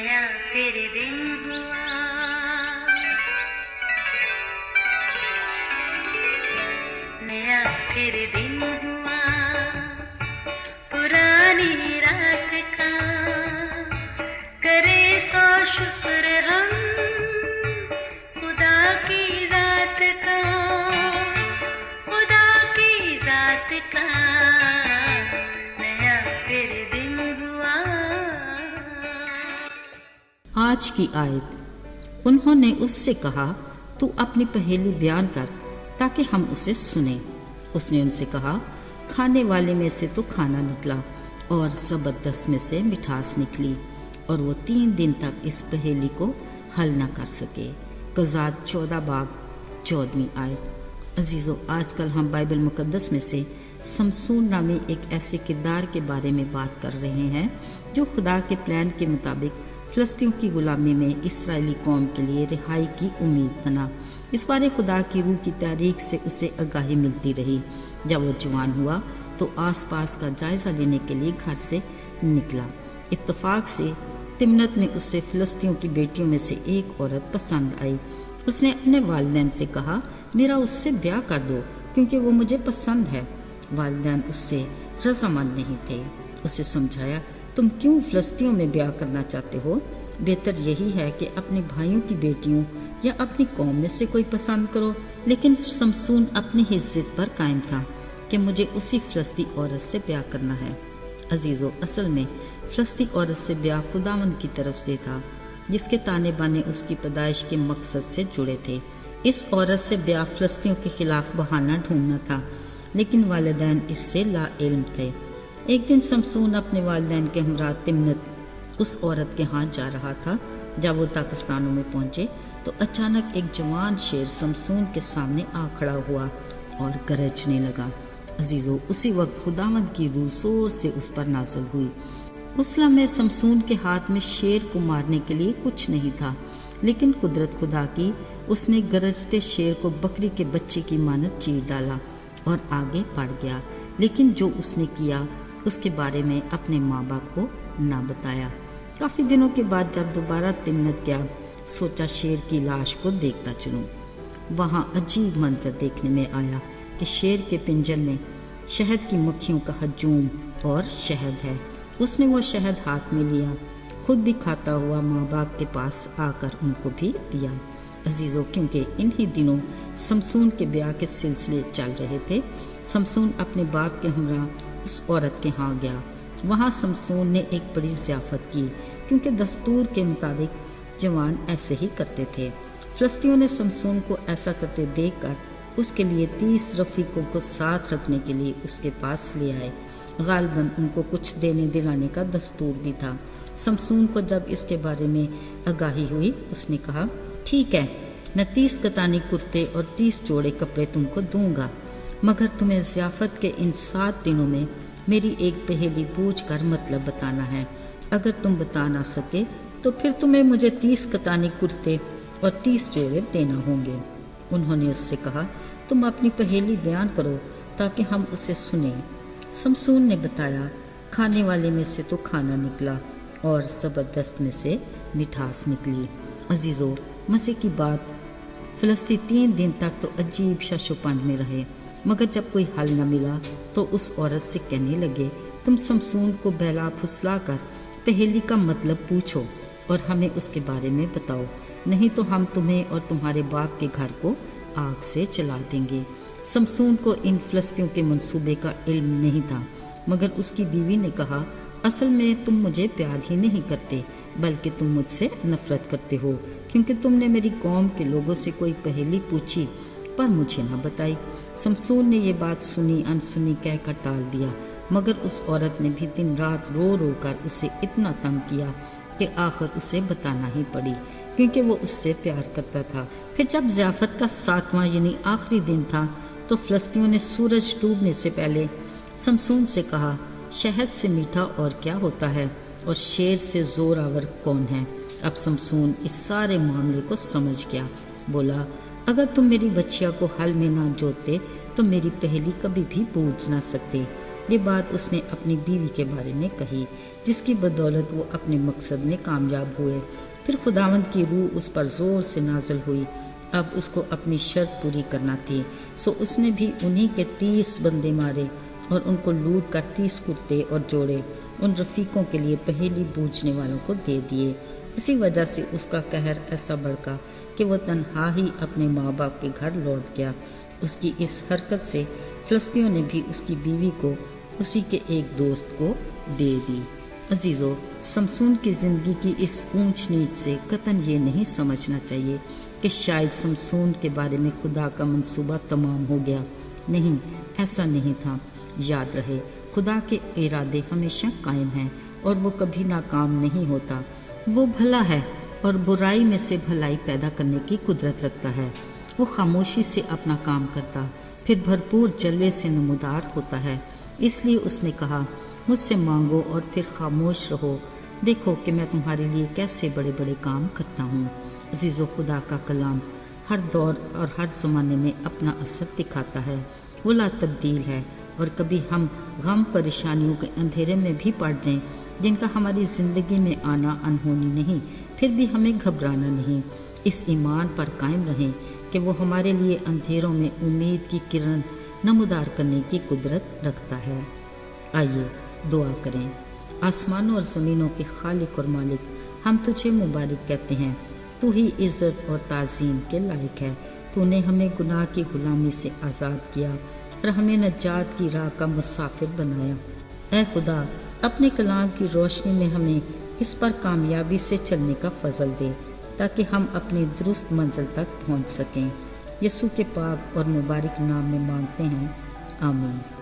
नया फिर दिन हुआ, नया फिर दिन हुआ, पुरानी रात का करे सो शुक्र हम खुदा की जात का, खुदा की जात का नया फिर दिन हुआ। आज की आयत। उन्होंने उससे कहा, तू अपनी पहेली बयान कर ताकि हम उसे सुने। उसने उनसे कहा, खाने वाले में से तो खाना निकला और ज़बरदस्त में से मिठास निकली, और वो 3 दिन तक इस पहेली को हल न कर सके। क़ज़ात 14 बाब 14वीं आयत। अजीज़ों, आजकल हम बाइबल मुक़द्दस में से समसून नामी एक ऐसे किरदार के बारे में बात कर रहे हैं जो खुदा के प्लान के मुताबिक फ़लस्तीनियों की ग़ुलामी में इसराइली कौम के लिए रिहाई की उम्मीद बना। इस बारे खुदा की रूह की तारीख से उसे आगाही मिलती रही। जब वो जवान हुआ तो आसपास का जायज़ा लेने के लिए घर से निकला। इत्तफाक से तिम्नत में उससे फ़लस्तीनियों की बेटियों में से एक औरत पसंद आई। उसने अपने वालिदैन से कहा, मेरा उससे ब्याह कर दो क्योंकि वो मुझे पसंद है। वालिदैन उससे रज़ामंद नहीं थे। उसे समझाया, तुम क्यों फ़लस्तीनियों में ब्याह करना चाहते हो? बेहतर यही है कि अपने भाइयों की बेटियों या अपनी कौम में से कोई पसंद करो। लेकिन समसून अपनी ही ज़िद पर कायम था कि मुझे उसी फ़लस्ती औरत से ब्याह करना है। अजीज़ों, असल में फ़लस्ती औरत से ब्याह खुदावंद की तरफ से था, जिसके ताने बाने उसकी पैदाइश के मकसद से जुड़े थे। इस औरत से ब्याह फ़लस्तीनियों के खिलाफ बहाना ढूंढना था, लेकिन वालिदैन इससे लाइल्म थे। एक दिन समसून अपने वालिदैन के हमरा तिम्नत उस औरत के हाथ जा रहा था। जब वो ताकिस्तानों में पहुंचे तो अचानक एक जवान शेर समसून के सामने आ खड़ा हुआ और गरजने लगा। अजीज़ों, उसी वक्त खुदावंद की रूह जोर से उस पर नाज़िल हुई। उस लम्हे समसून के हाथ में शेर को मारने के लिए कुछ नहीं था, लेकिन कुदरत खुदा की, उसने गरजते शेर को बकरी के बच्चे की मानत चीर डाला और आगे बढ़ गया। लेकिन जो उसने किया उसके बारे में अपने माँ बाप को ना बताया। काफ़ी दिनों के बाद जब दोबारा तिम्नत गया, सोचा शेर की लाश को देखता चलूं। वहाँ अजीब मंजर देखने में आया कि शेर के पिंजर में शहद की मक्खियों का हजूम और शहद है। उसने वो शहद हाथ में लिया, खुद भी खाता हुआ माँ बाप के पास आकर उनको भी दिया। अजीज़ों, क्योंकि इन्हीं दिनों समसून के ब्याह के सिलसिले चल रहे थे, समसून अपने बाप के हमरा उस औरत के यहाँ गया। वहाँ समसून ने एक बड़ी ज़ियाफ़त की, क्योंकि दस्तूर के मुताबिक जवान ऐसे ही करते थे। फ़लस्तीनियों ने समसून को ऐसा करते देखकर उसके लिए 30 रफ़ीकों को साथ रखने के लिए उसके पास ले आए। गालिबन उनको कुछ देने दिलाने का दस्तूर भी था। समसून को जब इसके बारे में आगाही हुई, उसने कहा, ठीक है, मैं 30 कतानी कुर्ते और 30 जोड़े कपड़े तुमको दूंगा, मगर तुम्हें ज़ियाफ़त के इन 7 दिनों में मेरी एक पहेली पूछ कर मतलब बताना है। अगर तुम बता ना सके तो फिर तुम्हें मुझे 30 कतानी कुर्ते और 30 जोड़े देना होंगे। उन्होंने उससे कहा, तुम अपनी पहेली बयान करो ताकि हम उसे सुने। समसून ने बताया, खाने वाले में से तो खाना निकला और ज़बरदस्त में से मिठास निकली। अजीज़ों, मज़े की बात, फ़लस्ती 3 दिन तक तो अजीब शशोपन में रहे, मगर जब कोई हल न मिला तो उस औरत से कहने लगे, तुम समसून को बहला फुसला कर पहेली का मतलब पूछो और हमें उसके बारे में बताओ, नहीं तो हम तुम्हें और तुम्हारे बाप के घर को आग से जला देंगे। समसून को इन फ़लस्तीनियों के मंसूबे का इल्म नहीं था, मगर उसकी बीवी ने कहा, असल में तुम मुझे प्यार ही नहीं करते, बल्कि तुम मुझसे नफ़रत करते हो, क्योंकि तुमने मेरी कौम के लोगों से कोई पहेली पूछी पर मुझे न बताई। समसून ने ये बात सुनी अनसुनी कहकर टाल दिया, मगर उस औरत ने भी दिन रात रो रो कर उसे इतना तंग किया कि आखिर उसे बताना ही पड़ी, क्योंकि वो उससे प्यार करता था। फिर जब ज़ियाफ़त का 7वां यानी आखिरी दिन था तो फ़लस्तीनियों ने सूरज डूबने से पहले समसून से कहा, शहद से मीठा और क्या होता है, और शेर से ज़ोरावर कौन है। अब समसून इस सारे मामले को समझ गया। बोला, अगर तुम मेरी बच्चिया को हल में ना जोतते तो मेरी पहेली कभी भी बूझ ना सकते। یہ بات اس نے اپنی بیوی کے بارے میں کہی جس کی بدولت وہ اپنے مقصد میں کامیاب ہوئے۔ پھر خداوند کی روح اس پر زور سے نازل ہوئی۔ اب اس کو اپنی شرط پوری کرنا تھی، سو اس نے بھی انہی کے 30 بندے مارے اور ان کو لوٹ کر 30 کرتے اور جوڑے ان رفیقوں کے لیے پہیلی بوجھنے والوں کو دے دیے۔ اسی وجہ سے اس کا قہر ایسا بڑھا کہ وہ تنہا ہی اپنے ماں باپ کے گھر لوٹ گیا۔ اس کی اس حرکت سے فلسطینیوں نے بھی اس کی بیوی کو اسی کے ایک دوست کو دے دی۔ عزیزو، سمسون کی زندگی کی اس اونچ نیچ سے قطعاً یہ نہیں سمجھنا چاہیے کہ شاید سمسون کے بارے میں خدا کا منصوبہ تمام ہو گیا۔ نہیں، ایسا نہیں تھا۔ یاد رہے، خدا کے ارادے ہمیشہ قائم ہیں اور وہ کبھی ناکام نہیں ہوتا۔ وہ بھلا ہے اور برائی میں سے بھلائی پیدا کرنے کی قدرت رکھتا ہے۔ وہ خاموشی سے اپنا کام کرتا، پھر بھرپور جلوے سے نمودار ہوتا ہے۔ اس لیے اس نے کہا، مجھ سے مانگو اور پھر خاموش رہو، دیکھو کہ میں تمہارے لیے کیسے بڑے بڑے کام کرتا ہوں۔ عزیزو، خدا کا کلام ہر دور اور ہر زمانے میں اپنا اثر دکھاتا ہے۔ وہ لا تبدیل ہے، اور کبھی ہم غم پریشانیوں کے اندھیرے میں بھی پڑ جائیں جن کا ہماری زندگی میں آنا انہونی نہیں، پھر بھی ہمیں گھبرانا نہیں۔ اس ایمان پر قائم رہیں کہ وہ ہمارے لیے اندھیروں میں امید کی کرن نمودار کرنے کی قدرت رکھتا ہے۔ آئیے دعا کریں۔ آسمانوں اور زمینوں کے خالق اور مالک، ہم تجھے مبارک کہتے ہیں۔ تو ہی عزت اور تعظیم کے لائق ہے۔ تو نے ہمیں گناہ کی غلامی سے آزاد کیا اور ہمیں نجات کی راہ کا مسافر بنایا۔ اے خدا، اپنے کلام کی روشنی میں ہمیں اس پر کامیابی سے چلنے کا فضل دے تاکہ ہم اپنی درست منزل تک پہنچ سکیں۔ یسوع کے پاک اور مبارک نام میں مانگتے ہیں، آمین۔